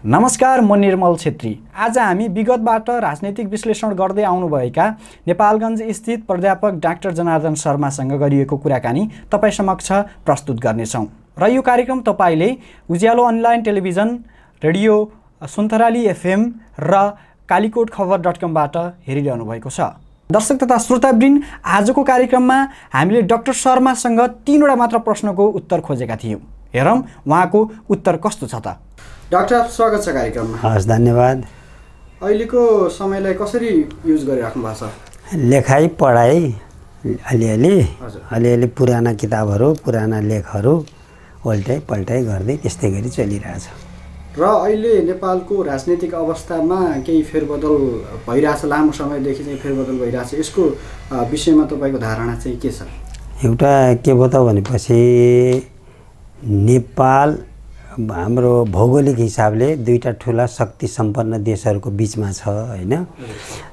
नमस्कार, म निर्मल छेत्री। आज हामी विगतबाट राजनैतिक विश्लेषण गर्दै आउनुभएका नेपालगञ्ज स्थित प्राध्यापक डाक्टर जनार्दन शर्मासँग गरिएको कुराकानी तपाईँ समक्ष प्रस्तुत गर्नेछौँ। र यो कार्यक्रम तपाईँले उज्यालो अनलाइन टेलिभिजन, रेडियो सुन्तराली एफएम र कालीकोटखबर.com बाट हेरिरहनु भएको छ। दर्शक तथा श्रोतावृन्द, आजको कार्यक्रममा हामीले डाक्टर शर्मासँग 3वटा मात्र प्रश्नको उत्तर खोजेका थियौँ। हेरौँ उहाँको उत्तर कस्तो छ त। डाक्टर, स्वागत छ कार्यक्रममा। हस्, धन्यवाद। अहिलेको समयलाई कसरी युज गरिराख्नु भएको छ? लेखाइ पढाइ अलिअलि पुराना किताबहरू, पुराना लेखहरू उल्टाइ पल्टाइ गर्दै त्यस्तै गरी चलिरहेछ। र अहिले नेपालको राजनीतिक अवस्थामा केही फेरबदल भइरहेछ, लामो समयदेखि चाहिँ फेरबदल भइरहेछ। यसको विषयमा तपाईँको धारणा चाहिँ के छ? एउटा के भयो त भनेपछि नेपाल हाम्रो भौगोलिक हिसाबले दुईटा ठुला शक्ति सम्पन्न देशहरूको बिचमा छ, हैन?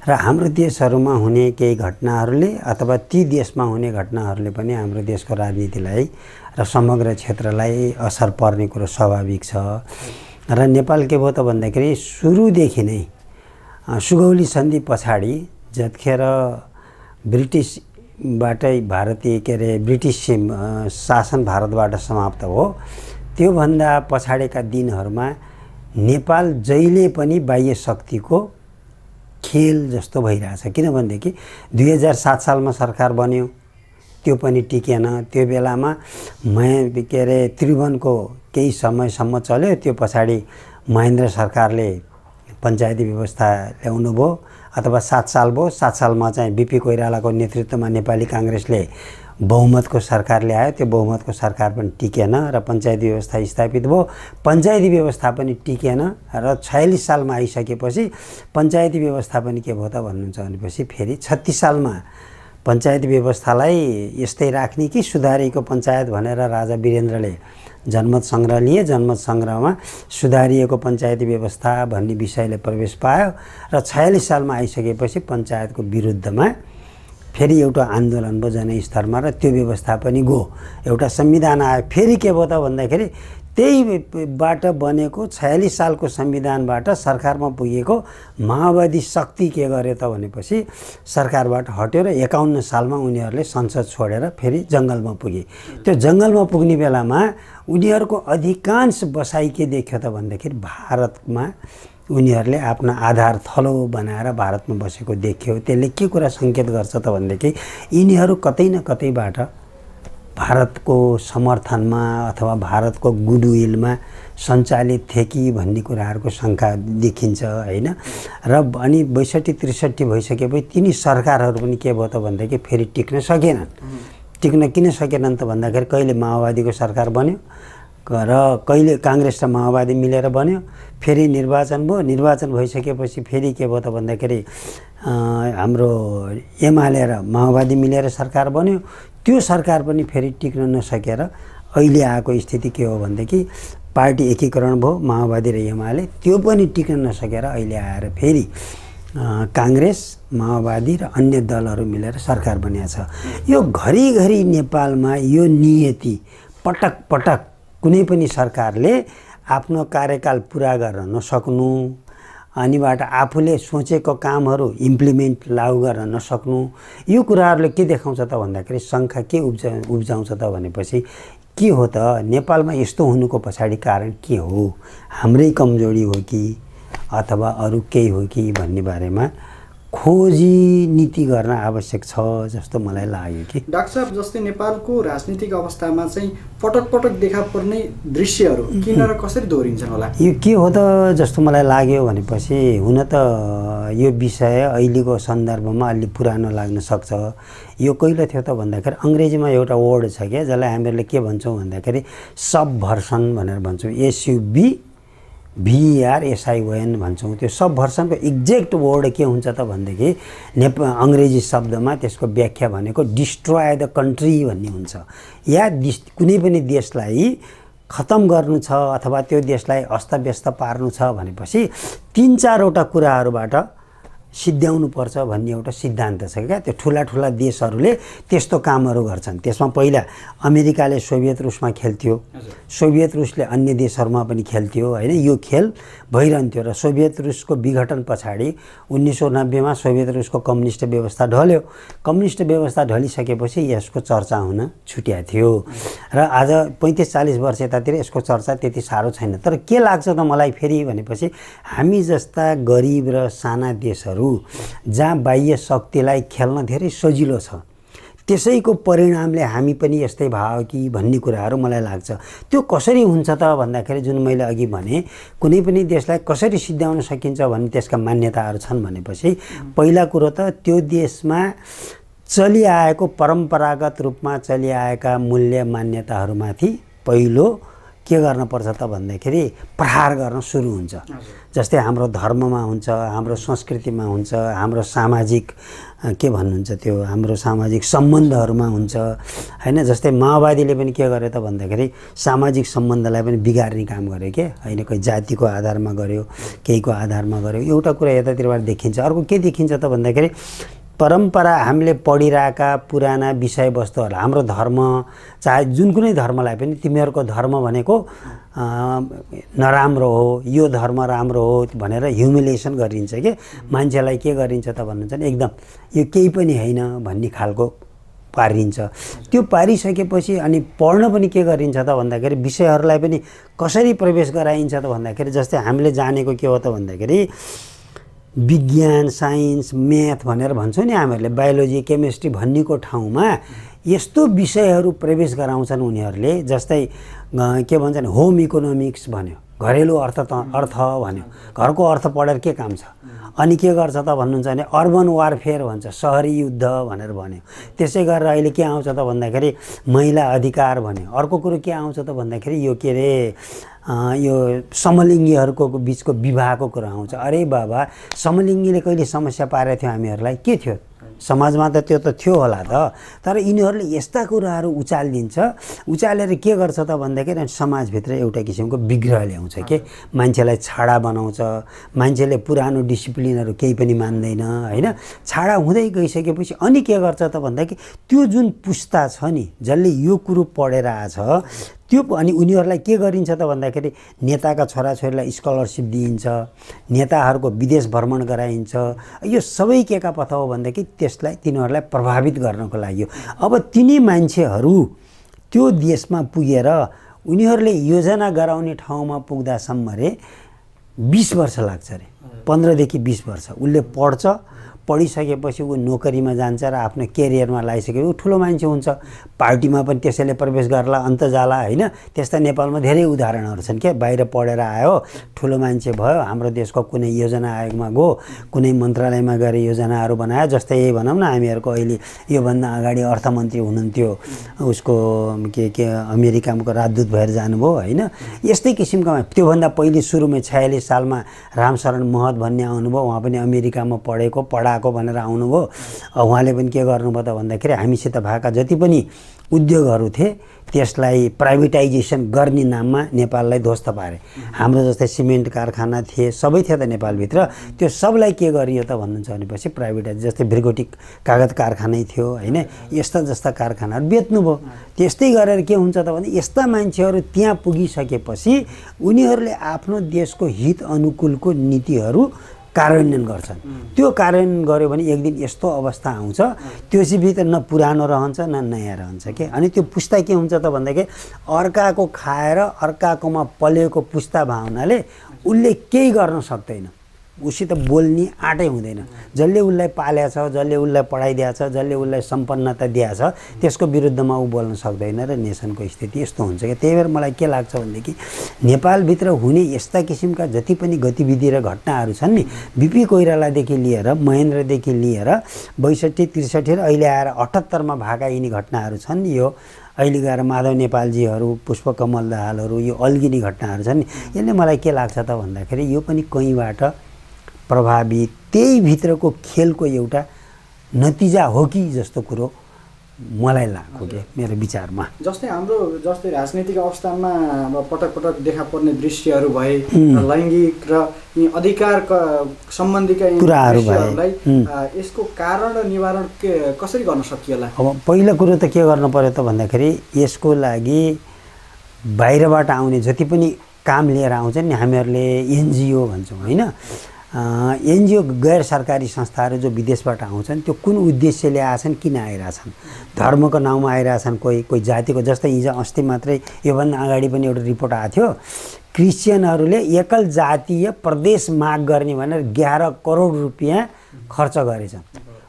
र हाम्रो देशहरूमा हुने केही घटनाहरूले अथवा ती देशमा हुने घटनाहरूले पनि हाम्रो देशको राजनीतिलाई र समग्र क्षेत्रलाई असर पर्ने कुरो स्वाभाविक छ। र नेपाल के भयो त भन्दाखेरि सुरुदेखि नै सुगौली सन्धि पछाडि जतिखेर ब्रिटिसबाटै ब्रिटिस शासन भारतबाट समाप्त हो, त्योभन्दा पछाडिका दिनहरूमा नेपाल जहिले पनि बाह्य शक्तिको खेल जस्तो भइरहेछ। किनभनेदेखि 2007 सालमा सरकार बन्यो, त्यो पनि टिकेन। त्यो बेलामा त्रिभुवनको केही समयसम्म चल्यो। त्यो पछाडि महेन्द्र सरकारले पञ्चायती व्यवस्था ल्याउनु भयो, अथवा 7 साल भयो। 7 सालमा चाहिँ बिपी कोइरालाको नेतृत्वमा नेपाली काङ्ग्रेसले बहुमतको सरकार ल्यायो। त्यो बहुमतको सरकार पनि टिकेन र पञ्चायती व्यवस्था स्थापित भयो। पञ्चायती व्यवस्था पनि टिकेन र 46 सालमा आइसकेपछि पञ्चायती व्यवस्था पनि के भयो त भन्नुहुन्छ भनेपछि फेरि 36 सालमा पञ्चायती व्यवस्थालाई यस्तै राख्ने कि सुधारिएको पञ्चायत भनेर राजा वीरेन्द्रले जनमत सङ्ग्रह लिए। जनमत सङ्ग्रहमा सुधारिएको पञ्चायती व्यवस्था भन्ने विषयले प्रवेश पायो र 46 सालमा आइसकेपछि पञ्चायतको विरुद्धमा फेरि एउटा आन्दोलन भयो जनस्तरमा र त्यो व्यवस्था पनि गयो। एउटा संविधान आयो। फेरि के भयो त भन्दाखेरि त्यहीबाट बनेको 46 सालको संविधानबाट सरकारमा पुगेको माओवादी शक्ति के गर्यो त भनेपछि सरकारबाट हट्यो र 51 सालमा उनीहरूले संसद छोडेर फेरि जङ्गलमा पुगे। त्यो जङ्गलमा पुग्ने बेलामा उनीहरूको अधिकांश बसाइ के देख्यो त भन्दाखेरि भारतमा उनीहरूले आफ्नो आधार थलो बनाएर भारतमा बसेको देखियो। त्यसले के कुरा सङ्केत गर्छ त भनेदेखि यिनीहरू कतै न कतैबाट भारतको समर्थनमा अथवा भारतको गुडविलमा सञ्चालित थिए कि भन्ने कुराहरूको शङ्का देखिन्छ, हैन? र अनि 62-63 भइसकेपछि तिनी सरकारहरू पनि के भयो त भन्दाखेरि फेरि टिक्न सकेनन्। टिक्न किन सकेनन् त भन्दाखेरि कहिले माओवादीको सरकार बन्यो र कहिले काङ्ग्रेस र माओवादी मिलेर बन्यो। फेरि निर्वाचन भयो। निर्वाचन भइसकेपछि फेरि के भयो त भन्दाखेरि हाम्रो एमाले र माओवादी मिलेर सरकार बन्यो। त्यो सरकार पनि फेरि टिक्न नसकेर अहिले आएको स्थिति के हो भनेदेखि पार्टी एकीकरण भयो, माओवादी र एमाले। त्यो पनि टिक्न नसकेर अहिले आएर फेरि काङ्ग्रेस, माओवादी र अन्य दलहरू मिलेर सरकार बनिएको छ। यो घरिघरि नेपालमा यो नियति पटक पटक कुनै पनि सरकारले आफ्नो कार्यकाल पुरा गर्न नसक्नु, अनिबाट आफूले सोचेको कामहरू इम्प्लिमेन्ट लागू गर्न नसक्नु, यो कुराहरूले के देखाउँछ त भन्दाखेरि शङ्का के उब्जाउँछ त भनेपछि के हो त नेपालमा यस्तो हुनुको पछाडि कारण के हो? हाम्रै कमजोरी हो कि अथवा अरू केही हो कि भन्ने बारेमा खोजी नीति गर्न आवश्यक छ जस्तो मलाई लाग्यो कि। डाक्टर साहब, जस्तै नेपालको राजनीतिक अवस्थामा चाहिँ पटक पटक देखा पर्ने दृश्यहरू किन र कसरी दोहोरिन्छन् होला? यो के हो त जस्तो मलाई लाग्यो भनेपछि हुन त यो विषय अहिलेको सन्दर्भमा अलि पुरानो लाग्न सक्छ। यो कहिले थियो त भन्दाखेरि अङ्ग्रेजीमा एउटा वर्ड छ क्या, जसलाई हामीहरूले के भन्छौँ भन्दाखेरि सबभर्सन भनेर भन्छौँ। SUBVERSION भन्छौँ। त्यो सबभर्सनको एक्ज्याक्ट वर्ड के हुन्छ त भनेदेखि अङ्ग्रेजी शब्दमा त्यसको व्याख्या भनेको डिस्ट्रोय द कन्ट्री भन्ने हुन्छ। या कुनै पनि देशलाई खतम गर्नु छ अथवा त्यो देशलाई अस्तव्यस्त पार्नु छ भनेपछि 3-4 वटा कुराहरूबाट सिद्ध्याउनु पर्छ भन्ने एउटा सिद्धान्त छ क्या। त्यो ठुला ठुला देशहरूले त्यस्तो कामहरू गर्छन्। त्यसमा पहिला अमेरिकाले सोभियत रुसमा खेल्थ्यो, सोभियत रुसले अन्य देशहरूमा पनि खेल्थ्यो होइन। यो खेल भइरहन्थ्यो र सोभियत रुसको विघटन पछाडि 1990मा सोभियत रुसको कम्युनिस्ट व्यवस्था ढल्यो। कम्युनिस्ट व्यवस्था ढलिसकेपछि यसको चर्चा हुन छुट्या थियो र आज 35-40 वर्ष यतातिर यसको चर्चा त्यति साह्रो छैन। तर के लाग्छ त मलाई फेरि भनेपछि हामी जस्ता गरिब र साना देशहरू जहाँ बाह्य शक्तिलाई खेल्न धेरै सजिलो छ, त्यसैको परिणामले हामी पनि यस्तै भयो कि भन्ने कुराहरू मलाई लाग्छ। त्यो कसरी हुन्छ त भन्दाखेरि जुन मैले अघि भने कुनै पनि देशलाई कसरी सिद्ध्याउन सकिन्छ भन्ने त्यसका मान्यताहरू छन् भनेपछि पहिला कुरो त त्यो देशमा चलिआएको परम्परागत रूपमा चलिआएका मूल्य मान्यताहरूमाथि पहिलो के गर्नुपर्छ त भन्दाखेरि प्रहार गर्न सुरु हुन्छ। जस्तै हाम्रो धर्ममा हुन्छ, हाम्रो संस्कृतिमा हुन्छ, हाम्रो सामाजिक के भन्नुहुन्छ त्यो हाम्रो सामाजिक सम्बन्धहरूमा हुन्छ हैन। जस्तै माओवादीले पनि के गर्यो त भन्दाखेरि सामाजिक सम्बन्धलाई पनि बिगार्ने काम गर्यो के हैन। कोही जातिको आधारमा गर्यो, केहीको आधारमा गर्यो। एउटा कुरा यतातिरबाट देखिन्छ। अर्को के देखिन्छ त भन्दाखेरि परम्परा हामीले पढिरहेका पुराना विषयवस्तुहरू, हाम्रो धर्म चाहे जुन कुनै धर्मलाई पनि तिमीहरूको धर्म भनेको नराम्रो हो, यो धर्म राम्रो हो भनेर ह्युमिलिएसन गरिन्छ के। मान्छेलाई के गरिन्छ त भन्नुहुन्छ भने एकदम यो केही पनि होइन भन्ने खालको पारिन्छ। त्यो पारिसकेपछि अनि पढ्न पनि के गरिन्छ त भन्दाखेरि विषयहरूलाई पनि कसरी प्रवेश गराइन्छ त भन्दाखेरि जस्तै हामीले जानेको के हो त भन्दाखेरि विज्ञान, साइन्स, म्याथ भनेर भन्छौँ नि हामीहरूले, बायोलोजी, केमिस्ट्री भन्नेको ठाउँमा यस्तो विषयहरू प्रवेश गराउँछन् उनीहरूले। जस्तै के भन्छन् होम इकोनोमिक्स भन्यो, घरेलु अर्थ भन्यो, घरको अर्थ पढेर के काम छ। अनि के गर्छ त भन्नुहुन्छ भने अर्बन वारफेयर भन्छ, सहरी युद्ध भनेर भन्यो। त्यसै गरेर अहिले के आउँछ त भन्दाखेरि महिला अधिकार भन्यो। अर्को कुरो के आउँछ त भन्दाखेरि यो के अरे यो समलिङ्गीहरूको बिचको विवाहको कुरा आउँछ। अरे बाबा, समलिङ्गीले कहिले समस्या पारेको थियो हामीहरूलाई? के थियो समाजमा त त्यो त थियो होला त। तर यिनीहरूले यस्ता कुराहरू उचालिदिन्छ, उचालेर के गर्छ त भन्दाखेरि समाजभित्र एउटा किसिमको विग्रह ल्याउँछ के, मान्छेलाई छाडा बनाउँछ। मान्छेले पुरानो डिसिप्लिनहरू केही पनि मान्दैन हैन। छाडा हुँदै गइसकेपछि अनि के गर्छ त भन्दाखेरि त्यो जुन पुस्ता छ नि जसले यो कुरो पढेर आछ त्यो अनि उनीहरूलाई के गरिन्छ त भन्दाखेरि नेताका छोराछोरीलाई स्कलरसिप दिइन्छ, नेताहरूको विदेश भ्रमण गराइन्छ। यो सबै के का पथ हो भन्दाखेरि त्यसलाई तिनीहरूलाई प्रभावित गर्नको लागि। अब तिनी मान्छेहरू त्यो देशमा पुगेर उनीहरूले योजना गराउने ठाउँमा पुग्दासम्म रे 20 वर्ष लाग्छ रे, 15 देखि 20 वर्ष। उसले पढ्छ, पढिसकेपछि ऊ नोकरीमा जान्छ र आफ्नो करियरमा लागिसकेपछि ऊ ठुलो मान्छे हुन्छ। पार्टीमा पनि त्यसैले प्रवेश गर्ला, अन्त जाला हैन। त्यस्ता नेपालमा धेरै उदाहरणहरू छन् के। बाहिर पढेर आयो, ठुलो मान्छे भयो, हाम्रो देशको कुनै योजना आयोगमा गयो, कुनै मन्त्रालयमा गएर योजनाहरू बनायो। जस्तै भनौँ न हामीहरूको अहिले योभन्दा अगाडि अर्थमन्त्री हुनुहुन्थ्यो, उसको के अमेरिकाको राजदूत भएर जानुभयो हैन। यस्तै किसिमका। त्योभन्दा पहिले सुरुमै 46 सालमा रामशरण महत भन्ने आउनुभयो, उहाँ पनि अमेरिकामा पढाएको भनेर आउनुभयो। उहाँले पनि के गर्नुभयो त भन्दाखेरि हामीसित भएका जति पनि उद्योगहरू थिए त्यसलाई प्राइभेटाइजेसन गर्ने नाममा नेपाललाई ध्वस्त पारे। हाम्रो जस्तै सिमेन्ट कारखाना थिए, सबै थियो त नेपालभित्र। त्यो सबलाई के गरियो त भन्नुहुन्छ भनेपछि प्राइभेटाइज। जस्तै भ्रिगोटिक कागज कारखानै थियो हैन। यस्ता जस्ता कारखानाहरू बेच्नुभयो। त्यस्तै गरेर के हुन्छ त भने यस्ता मान्छेहरू त्यहाँ पुगिसकेपछि उनीहरूले आफ्नो देशको हित अनुकूलको नीतिहरू कार्यान्वयन गर्छन्। त्यो कार्यान्वयन गर्यो भने एक दिन यस्तो अवस्था आउँछ, त्योसित न पुरानो रहन्छ न नयाँ रहन्छ के। अनि त्यो पुस्ता के हुन्छ त भन्दाखेरि अर्काको खाएर अर्काकोमा पलेको पुस्ता भावनाले उसले केही गर्न सक्दैन, उसित बोल्ने आँटै हुँदैन। जसले उसलाई पालेको छ, जसले उसलाई पढाइदिएको छ, जसले उसलाई सम्पन्नता दिएको छ, त्यसको विरुद्धमा ऊ बोल्न सक्दैन र नेसनको स्थिति यस्तो हुन्छ क्या। त्यही भएर मलाई के लाग्छ भनेदेखि नेपालभित्र हुने यस्ता किसिमका जति पनि गतिविधि र घटनाहरू छन् नि, बिपी कोइरालादेखि लिएर महेन्द्रदेखि लिएर 62, 63 र अहिले आएर 78मा भएका यिनी घटनाहरू छन् नि। यो अहिले गएर माधव नेपालजीहरू, पुष्पकमल दाहालहरू, यो अल्गिने घटनाहरू छन् नि, यसले मलाई के लाग्छ त भन्दाखेरि यो पनि कहीँबाट प्रभावित त्यही भित्रको खेलको एउटा नतिजा हो कि जस्तो कुरो मलाई लाग्यो कि मेरो विचारमा। जस्तै राजनीतिक अवस्थामा अब पटक पटक देखा पर्ने दृश्यहरू भए, लैङ्गिक र अधिकार सम्बन्धीका कुराहरू भए, यसको कारण र निवारण कसरी गर्न सकिएला? अब पहिलो कुरो त के गर्नु पर्यो त भन्दाखेरि यसको लागि बाहिरबाट आउने जति पनि काम लिएर आउँछन् नि, हामीहरूले एनजिओ भन्छौँ होइन, एनजिओ गैर सरकारी संस्थाहरू जो विदेशबाट आउँछन् त्यो कुन उद्देश्यले आछन्, किन आइरहेछन्? धर्मको नाउँमा आइरहेछन्, कोही जातिको। जस्तै हिजो अस्ति मात्रै योभन्दा अगाडि पनि एउटा रिपोर्ट आएको थियो, क्रिस्चियनहरूले एकल जातीय प्रदेश माग गर्ने भनेर 11 करोड रुपियाँ खर्च गरेछन्।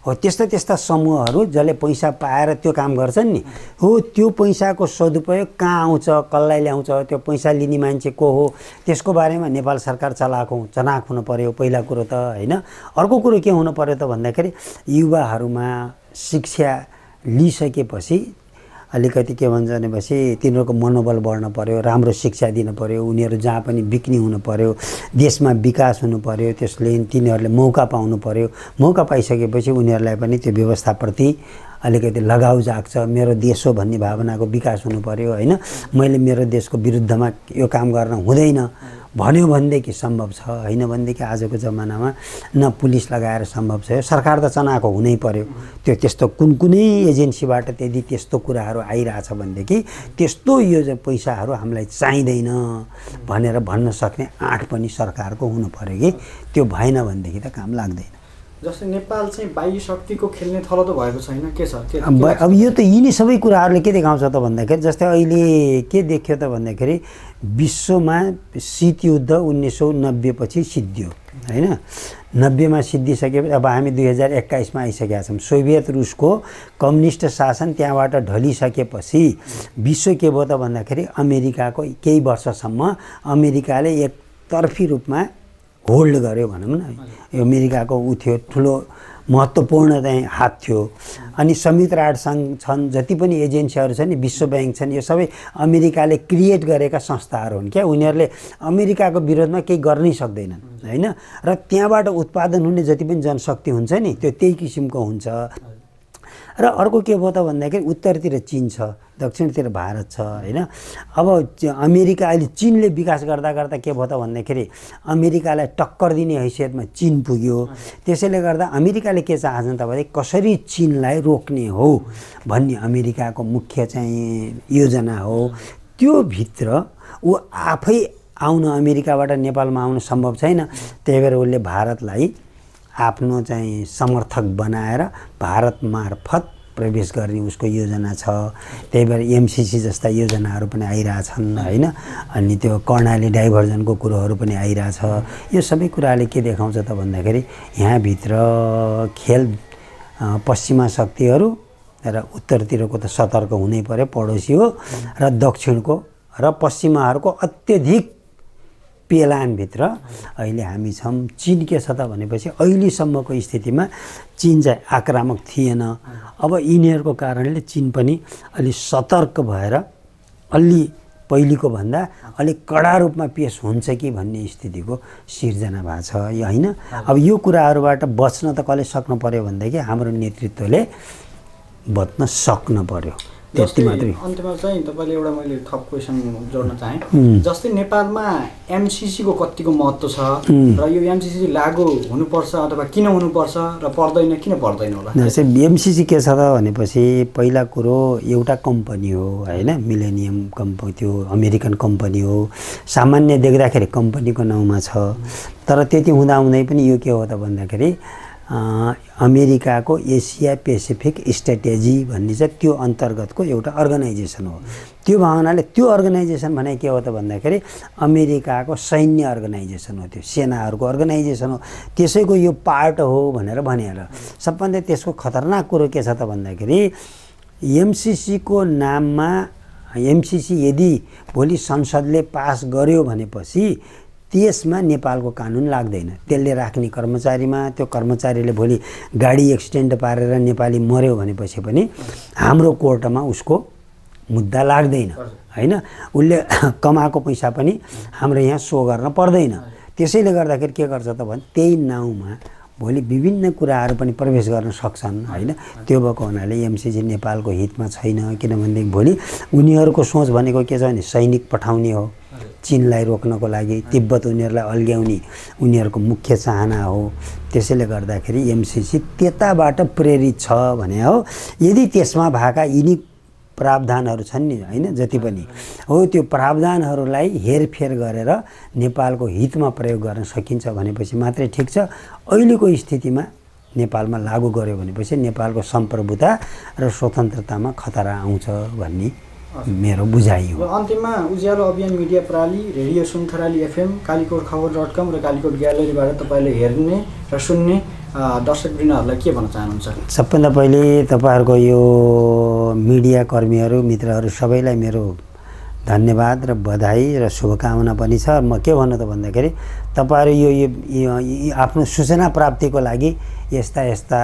हो त्यस्ता त्यस्ता समूहहरू जसले पैसा पाएर त्यो काम गर्छन् नि, हो त्यो पैसाको सदुपयोग कहाँ आउँछ, कसलाई ल्याउँछ, त्यो पैसा लिने मान्छे को हो, त्यसको बारेमा नेपाल सरकार चनाख हुनु पर्यो पहिला कुरो त होइन। अर्को कुरो के हुनु पर्यो त भन्दाखेरि युवाहरूमा शिक्षा लिइसकेपछि अलिकति के भन्छ भनेपछि तिनीहरूको मनोबल बढ्न पर्यो, राम्रो शिक्षा दिनु पर्यो, उनीहरू जहाँ पनि बिक्री हुनु पर्यो, देशमा विकास हुनु पर्यो, त्यसले तिनीहरूले मौका पाउनु पर्यो। मौका पाइसकेपछि उनीहरूलाई पनि त्यो व्यवस्थाप्रति अलिकति लगाउ जाग्छ, मेरो देश हो भन्ने भावनाको विकास हुनु पर्यो होइन। मैले मेरो देशको विरुद्धमा यो काम गर्न हुँदैन भन्यो भनेदेखि सम्भव छ, होइन भनेदेखि आजको जमानामा न पुलिस लगाएर सम्भव छ। सरकार त चनाएको हुनै पर्यो। त्यस्तो कुनै एजेन्सीबाट यदि त्यस्तो कुराहरू आइरहेछ भनेदेखि त्यस्तो यो पैसाहरू हामीलाई चाहिँदैन भनेर भन्न सक्ने आँट पनि सरकारको हुनु पर्यो कि त्यो भएन भनेदेखि त काम लाग्दैन। जस्तै नेपाल चाहिँ बाह्य शक्तिको खेल्ने थलो त भएको छैन, के छ? अब यो त यिनी सबै कुराहरूले के देखाउँछ त भन्दाखेरि जस्तै अहिले के देखियो त भन्दाखेरि विश्वमा शीतयुद्ध 1990 पछि सिद्धियो होइन। 90मा सिद्धिसकेपछि अब हामी 2021मा आइसकेका छौँ। सोभियत रुसको कम्युनिस्ट शासन त्यहाँबाट ढलिसकेपछि विश्व के भयो त भन्दाखेरि अमेरिकाको केही वर्षसम्म अमेरिकाले एकतर्फी रूपमा होल्ड गर्यो भनौँ न। अमेरिकाको ऊ थियो ठुलो महत्त्वपूर्ण चाहिँ हात थियो। अनि संयुक्त राष्ट्रसङ्घ छन्, जति पनि एजेन्सीहरू छन् नि, विश्व ब्याङ्क छन्, यो सबै अमेरिकाले क्रिएट गरेका संस्थाहरू हुन् क्या। उनीहरूले अमेरिकाको विरोधमा केही गर्नै सक्दैनन् होइन। र त्यहाँबाट उत्पादन हुने जति पनि जनशक्ति हुन्छ नि त्यो त्यही किसिमको हुन्छ। र अर्को के भयो त भन्दाखेरि उत्तरतिर चीन छ, दक्षिणतिर भारत छ होइन। अब अमेरिका अहिले चीनले विकास गर्दा गर्दा के भयो त भन्दाखेरि अमेरिकालाई टक्कर दिने हैसियतमा चीन पुग्यो। त्यसैले गर्दा अमेरिकाले के चाहन्छन् त भने कसरी चीनलाई रोक्ने हो भन्ने अमेरिकाको मुख्य चाहिँ योजना हो। त्यो भित्र ऊ आफै आउन अमेरिकाबाट नेपालमा आउन सम्भव छैन। त्यही भएर उसले भारतलाई आफ्नो चाहिँ समर्थक बनाएर भारत मार्फत प्रवेश गर्ने उसको योजना छ। त्यही भएर एमसिसी जस्ता योजनाहरू पनि आइरहेछन् होइन। अनि त्यो कर्णाली डाइभर्जनको कुरोहरू पनि आइरहेछ। यो सबै कुराले के देखाउँछ त भन्दाखेरि यहाँभित्र खेल पश्चिमा शक्तिहरू र उत्तरतिरको त सतर्क हुनै पर्यो, पडोसी हो, र दक्षिणको र पश्चिमाहरूको अत्यधिक पेलानभित्र अहिले हामी छौँ। चीन के छ त भनेपछि अहिलेसम्मको स्थितिमा चीन चाहिँ आक्रामक थिएन। अब यिनीहरूको कारणले चीन पनि अलि सतर्क भएर अलि पहिलेको भन्दा अलिक कडा रूपमा पेश हुन्छ कि भन्ने स्थितिको सिर्जना भएको छ होइन। अब यो कुराहरूबाट बच्न त कसले सक्नु पर्यो भनेदेखि हाम्रो नेतृत्वले बच्न सक्नु पर्यो, त्यति मात्रै। अन्त्यमा चाहिँ तपाईँले एउटा मैले थप क्वेसन जोड्न चाहेँ। जस्तै नेपालमा एमसिसीको कतिको महत्त्व छ र यो एमसिसी लागू हुनुपर्छ अथवा किन हुनुपर्छ र पर्दैन, किन पर्दैन होला? एमसिसी के छ त भनेपछि पहिला कुरो एउटा कम्पनी हो होइन, मिलेनियम कम्पनी त्यो अमेरिकन कम्पनी हो। सामान्य देख्दाखेरि कम्पनीको नाउँमा छ, तर त्यति हुँदाहुँदै पनि यो के हो त भन्दाखेरि अमेरिकाको एसिया पेसिफिक स्ट्र्याटेजी भन्ने चाहिँ त्यो अन्तर्गतको एउटा अर्गनाइजेसन हो। त्यो भावनाले त्यो अर्गनाइजेसन भने के हो त भन्दाखेरि अमेरिकाको सैन्य अर्गनाइजेसन हो, त्यो सेनाहरूको अर्गनाइजेसन हो। त्यसैको यो पार्ट हो भनेर भनेर सबभन्दा त्यसको खतरनाक कुरो के छ त भन्दाखेरि एमसिसीको नाममा एमसिसी यदि भोलि संसदले पास गर्यो भनेपछि त्यसमा नेपालको कानुन लाग्दैन। त्यसले राख्ने कर्मचारीमा त्यो कर्मचारीले भोलि गाडी एक्सिडेन्ट पारेर नेपाली मर्यो भनेपछि पनि हाम्रो कोर्टमा उसको मुद्दा लाग्दैन होइन। उसले कमाएको पैसा पनि हाम्रो यहाँ सो गर्न पर्दैन। त्यसैले गर्दाखेरि के गर्छ त भने त्यही नाउँमा भोलि विभिन्न कुराहरू पनि प्रवेश गर्न सक्छन् होइन। त्यो भएको हुनाले एमसिसी नेपालको हितमा छैन, किनभनेदेखि भोलि उनीहरूको सोच भनेको के छ भने सैनिक पठाउने हो चीनलाई रोक्नको लागि, तिब्बत उनीहरूलाई अल्ग्याउने उनीहरूको मुख्य चाहना हो। त्यसैले गर्दाखेरि एमसिसी त्यताबाट प्रेरित छ भने हो। यदि त्यसमा भएका यिनी प्रावधानहरू छन् नि होइन, जति पनि हो त्यो प्रावधानहरूलाई हेरफेर गरेर नेपालको हितमा प्रयोग गर्न सकिन्छ भनेपछि मात्रै ठिक छ। अहिलेको स्थितिमा नेपालमा लागू गर्यो भनेपछि नेपालको सम्प्रभुता र स्वतन्त्रतामा खतरा आउँछ भन्ने मेरो बुझाइ हो। अन्तिममा उज्यालो अभियान मिडिया प्रणाली, रेडियो सुनथराली FM, कालीकोटखबर.com र कालीकोट ग्यालेरीबाट तपाईँले हेर्ने र सुन्ने दर्शकवृन्दहरूलाई के भन्न चाहनुहुन्छ? सबभन्दा पहिले तपाईँहरूको यो मिडिया कर्मीहरू मित्रहरू सबैलाई मेरो धन्यवाद र बधाई र शुभकामना पनि छ। म के भन्नु त भन्दाखेरि तपाईँहरू यो आफ्नो सूचना प्राप्तिको लागि यस्ता यस्ता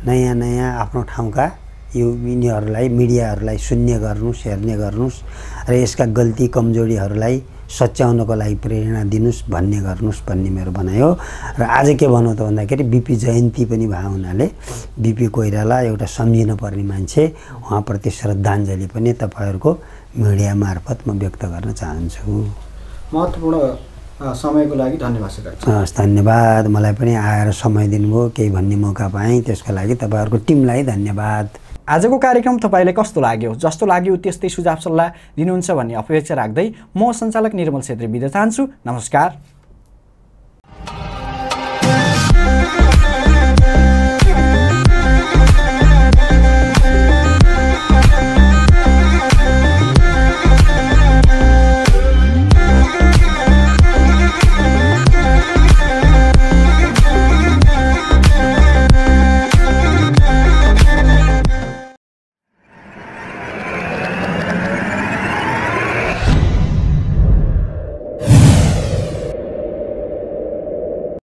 नयाँ नयाँ आफ्नो ठाउँका यिनीहरूलाई मिडियाहरूलाई सुन्ने गर्नुहोस्, हेर्ने गर्नुहोस् र यसका गल्ती कमजोरीहरूलाई सच्याउनको लागि प्रेरणा दिनुहोस् भन्ने गर्नुहोस् भन्ने मेरो भनाइ हो। र आज के भन्नु त भन्दाखेरि बिपी जयन्ती पनि भएको हुनाले बिपी कोइराला एउटा सम्झिन पर्ने मान्छे, उहाँप्रति श्रद्धाञ्जली पनि तपाईँहरूको मिडिया मार्फत म व्यक्त गर्न चाहन्छु। महत्त्वपूर्ण समयको लागि धन्यवाद सर। हस्, धन्यवाद। मलाई पनि आएर समय दिनुभयो, केही भन्ने मौका पाएँ, त्यसको लागि तपाईँहरूको टिमलाई धन्यवाद। आजको कार्यक्रम तपाईँलाई कस्तो लाग्यो? जस्तो लाग्यो त्यस्तै सुझाव सल्लाह दिनुहुन्छ भन्ने अपेक्षा राख्दै म सञ्चालक निर्मल छेत्री बिदा चाहन्छु। नमस्कार।